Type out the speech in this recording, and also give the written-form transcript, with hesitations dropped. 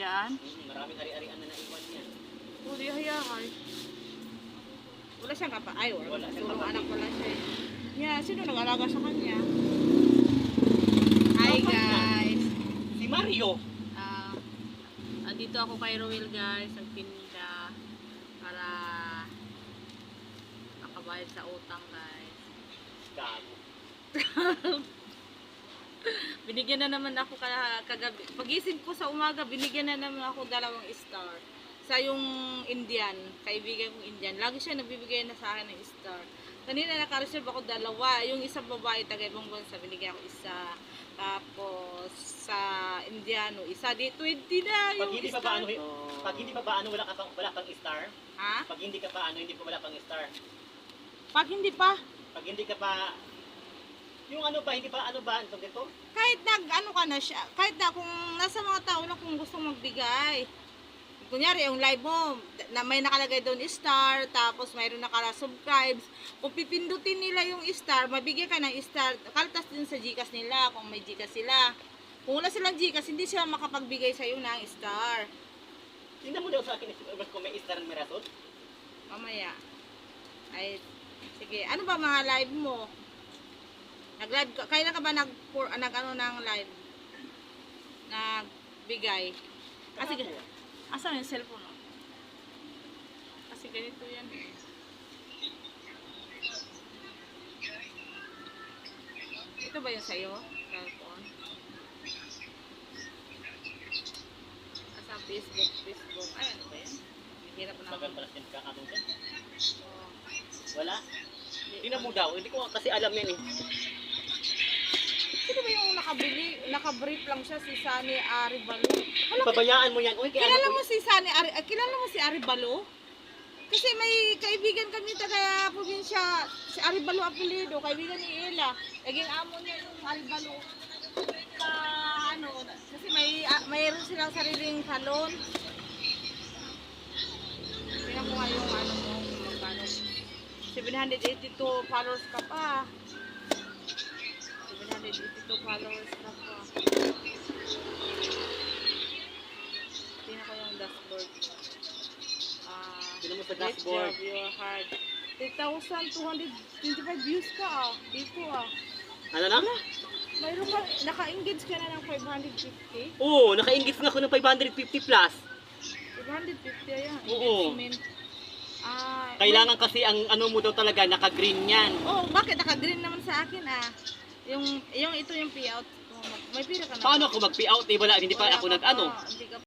Yan. Maraming ari-arian na naiwan niya. Hindi hayaan. Wala siyang kapa. Ay, Wala siyang puro kapatid. anak pala siya. Yeah, sino nag-alaga sa kanya? Hi guys. Si Mario. Andito ako kay Roel guys, nagtinda para makabayad sa utang guys. Gago. Binigyan na naman ako kagabi. Pagising ko sa umaga, binigyan na naman ako 2 star. Sa yung Indian, kaibigan kong Indian. Lagi siya nagbibigay na sa akin ng star. Kanina naka-reserve ako 2. Yung isang babae, taga-ibang bansa, binigyan ako 1. Tapos sa Indiano, isa di 20 na Pag yung hindi pa ba star ano, ko. pag hindi pa ba ano wala kang star? Ha? Pag hindi ka pa ano, hindi pa wala kang star. Pag hindi pa, Pag hindi ka pa yung ano ba, hindi pa ano ba, ito dito? kahit ano ka na siya, kahit na kung nasa mga tao na kung gusto magbigay. Kunyari, yung live mo, na may nakalagay doon star, tapos mayroon nakala-subscribes. Kung pipindutin nila yung star, mabigyan ka ng star. Kaltas din sa Gcash nila, kung may Gcash sila. Kung wala silang Gcash, hindi sila makapagbigay sa'yo ng star. Tingnan mo daw sa akin kung may star ng Mirasol. Mamaya. Ay, sige. Ano ba mga live mo? Nag-live ka, kailan ka ba nag-ano ng live? Nagbigay? Ah, sige. Asan yung cellphone mo? Kasi ganito yan eh. Ito ba yung sa'yo? Cellphone? Asa Facebook. Ay, ano ba yan? Hirap na Tagal ako. pala sin ka ano dyan. Oh. Wala. Tingnan mo daw, hindi ko kasi alam yan eh. Sino ba yung nakabrief lang siya si Sunny Aribalo? Pabayaan mo yan. Uy, kaya Kilala ano mo si kilala mo si Aribalo? Kasi may kaibigan kami taga probinsya, si Aribalo apelyido, kaibigan ni Ella. Naging amo niya yung Aribalo. Kasi mayroon silang sariling salon. Tingnan ko nga yung mo, magkano. 782 followers ka pa. 782 followers ka pa. Tingnan ko yung dashboard. Tingnan mo sa Great dashboard. job, you're hard. 3,225 views ka dito Ano na? Mayroon ka, naka-engage ka na ng 550? Oo, naka-engage nga ako ng 550 plus. 550 ayan. Oo. Engagement. Kailangan kasi ang ano mo daw talaga, naka-green yan. Bakit? Naka-green naman sa akin Yung ito yung payout. May pira ka na. Paano ako mag-pay out? Eh, wala, hindi pa Wala ako ka nag-ano. pa, hindi ka